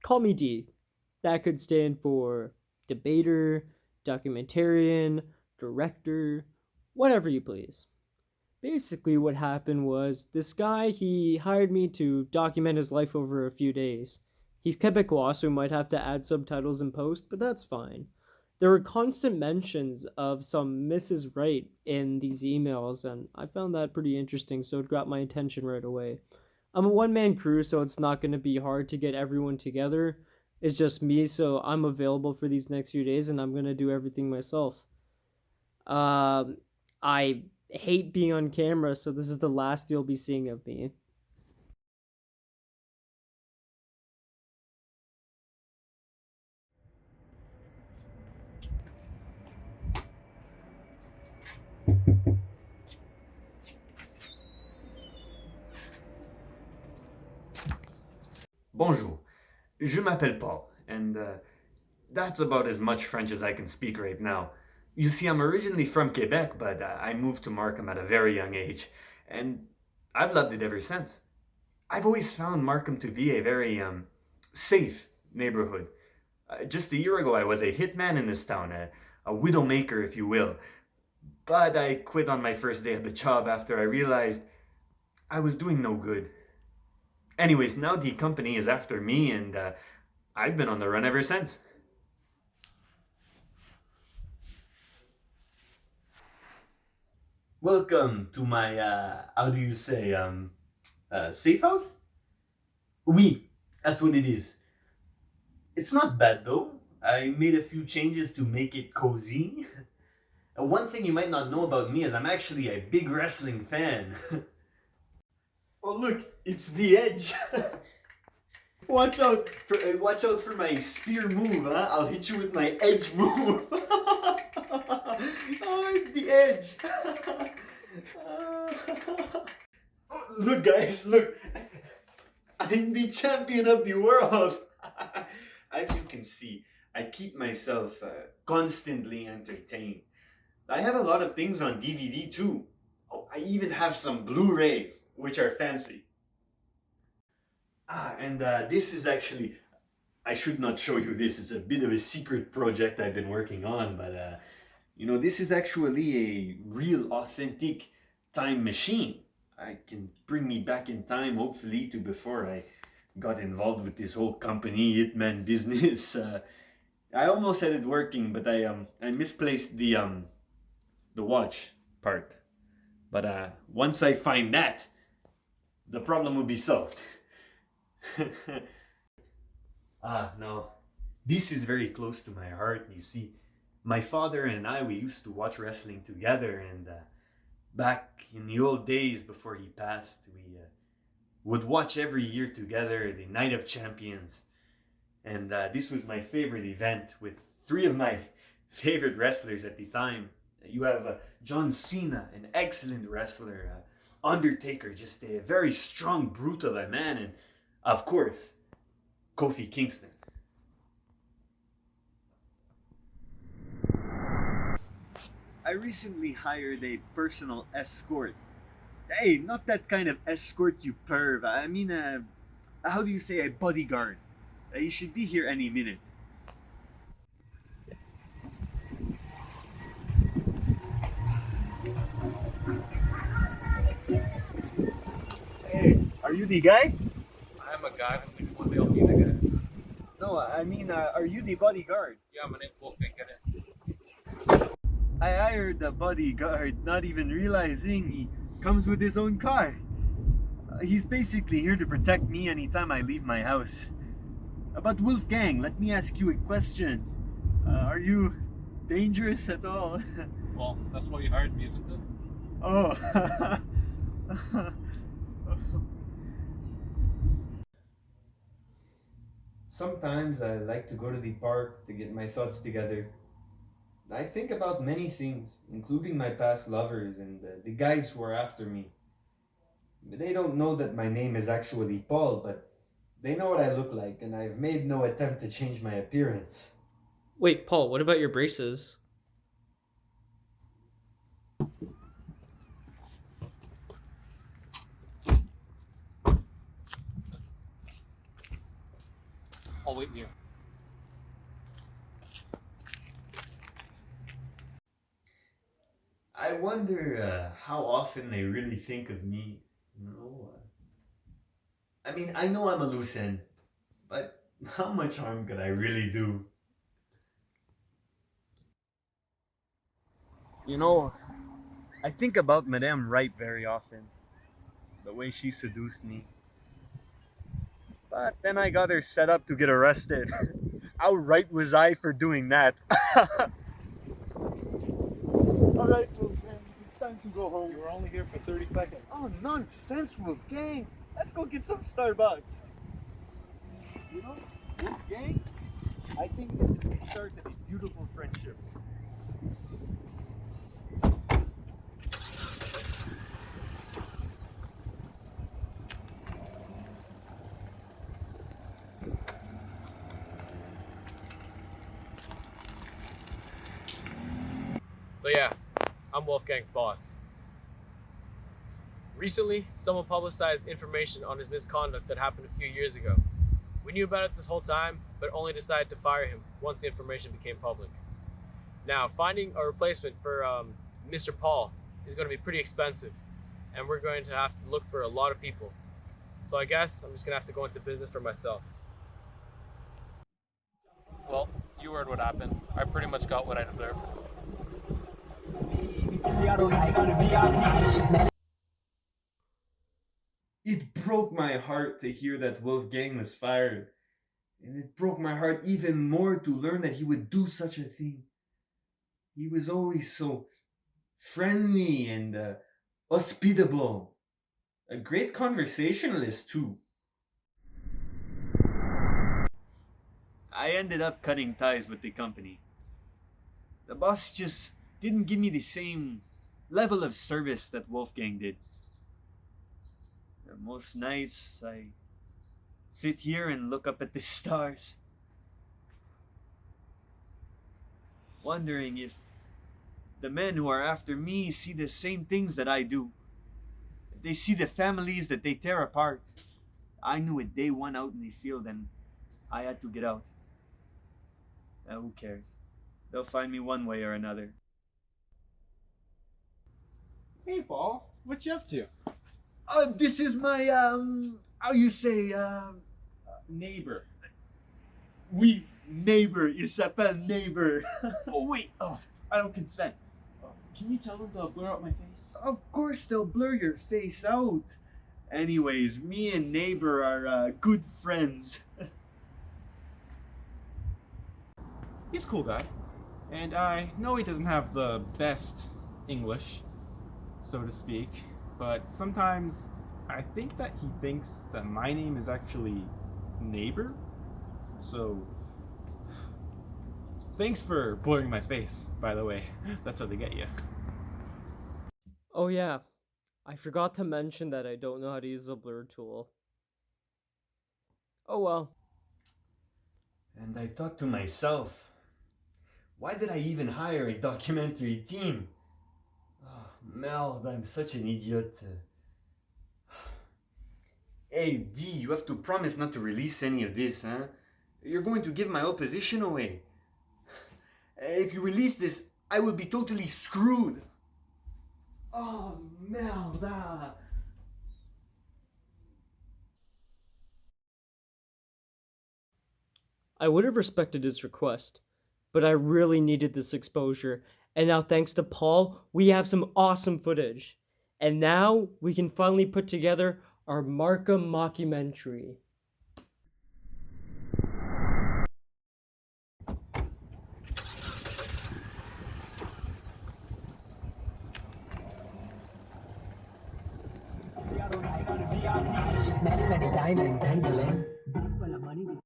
call me D. That could stand for debater, documentarian, director, whatever you please. Basically, what happened was this guy, he hired me to document his life over a few days. He's Quebecois, so we might have to add subtitles in post, but that's fine. There were constant mentions of some Mrs. Wright in these emails, and I found that pretty interesting, so it got my attention right away. I'm a one man crew, so it's not going to be hard to get everyone together. It's just me, so I'm available for these next few days, and I'm going to do everything myself. I hate being on camera, so this is the last you'll be seeing of me. Bonjour, je m'appelle Paul, and that's about as much French as I can speak right now. You see, I'm originally from Quebec, but I moved to Markham at a very young age, and I've loved it ever since. I've always found Markham to be a very safe neighborhood. Just a year ago, I was a hitman in this town, a widowmaker, if you will. But I quit on my first day at the job after I realized I was doing no good. Anyways, now the company is after me, and I've been on the run ever since. Welcome to my, how do you say, safe house? Oui, that's what it is. It's not bad though. I made a few changes to make it cozy. One thing you might not know about me is I'm actually a big wrestling fan. Oh look, it's the Edge. Watch out for my spear move, huh? I'll hit you with my edge move. Oh, the Edge. Oh, look, guys, look. I'm the champion of the world. As you can see, I keep myself constantly entertained. I have a lot of things on DVD too. Oh, I even have some Blu-rays, which are fancy. And this is actually, I should not show you this. It's a bit of a secret project I've been working on, but this is actually a real, authentic time machine. I can bring me back in time, hopefully, to before I got involved with this whole company hitman business. I almost had it working, but I misplaced the watch part. But once I find that, the problem will be solved. No. This is very close to my heart. You see, my father and I, we used to watch wrestling together, and back in the old days before he passed, we would watch every year together the Night of Champions. And this was my favorite event with three of my favorite wrestlers at the time. You have John Cena, an excellent wrestler, Undertaker, just a very strong brute of a man, and of course, Kofi Kingston. I recently hired a personal escort. Hey, not that kind of escort, you perv. I mean, how do you say a bodyguard? He should be here any minute. Hey, are you the guy? I'm a guy who thinks one day I'll be the guy. No, I mean, are you the bodyguard? Yeah, my name's Wolfgang, get it? I hired the bodyguard, not even realizing he comes with his own car. He's basically here to protect me anytime I leave my house. But Wolfgang, let me ask you a question. Are you dangerous at all? Well, that's why you hired me, isn't it? Oh. Sometimes I like to go to the park to get my thoughts together. I think about many things, including my past lovers and the guys who are after me. They don't know that my name is actually Paul, but they know what I look like, and I've made no attempt to change my appearance. Wait, Paul, what about your braces? I'll wait here. I wonder how often they really think of me. You know, I mean, I know I'm a loose end, but how much harm could I really do? You know, I think about Madame Wright very often, the way she seduced me. But then I got her set up to get arrested. How right was I for doing that? Alright, Wolfgang, it's time to go home. You were only here for 30 seconds. Oh, nonsense, Wolfgang! Let's go get some Starbucks. You know, Wolfgang, I think this is the start of a beautiful friendship. So yeah, I'm Wolfgang's boss. Recently, someone publicized information on his misconduct that happened a few years ago. We knew about it this whole time, but only decided to fire him once the information became public. Now, finding a replacement for Mr. Paul is going to be pretty expensive, and we're going to have to look for a lot of people. So I guess I'm just going to have to go into business for myself. Well, you heard what happened. I pretty much got what I deserved. It broke my heart to hear that Wolfgang was fired. And it broke my heart even more to learn that he would do such a thing. He was always so friendly and hospitable. A great conversationalist, too. I ended up cutting ties with the company. The boss just didn't give me the same level of service that Wolfgang did. Most nights I sit here and look up at the stars, wondering if the men who are after me see the same things that I do. They see the families that they tear apart. I knew it day one out in the field and I had to get out. Now who cares? They'll find me one way or another. Hey, Paul, what you up to? This is my, how you say, Neighbor. oui, neighbor. Il s'appelle neighbor. Oh, wait. Oh, I don't consent. Can you tell them to blur out my face? Of course they'll blur your face out. Anyways, me and neighbor are good friends. He's a cool guy. And I know he doesn't have the best English, so to speak, but sometimes I think that he thinks that my name is actually Neighbor. So, thanks for blurring my face, by the way. That's how they get you. Oh yeah, I forgot to mention that I don't know how to use a blur tool. Oh well. And I thought to myself, why did I even hire a documentary team? Oh, merde, I'm such an idiot. Hey, D, you have to promise not to release any of this, huh? You're going to give my whole position away. If you release this, I will be totally screwed. Oh, merde. I would have respected his request, but I really needed this exposure, and now thanks to Paul, we have some awesome footage. And now we can finally put together our Markham Mockumentary. Many, many diamonds dangling.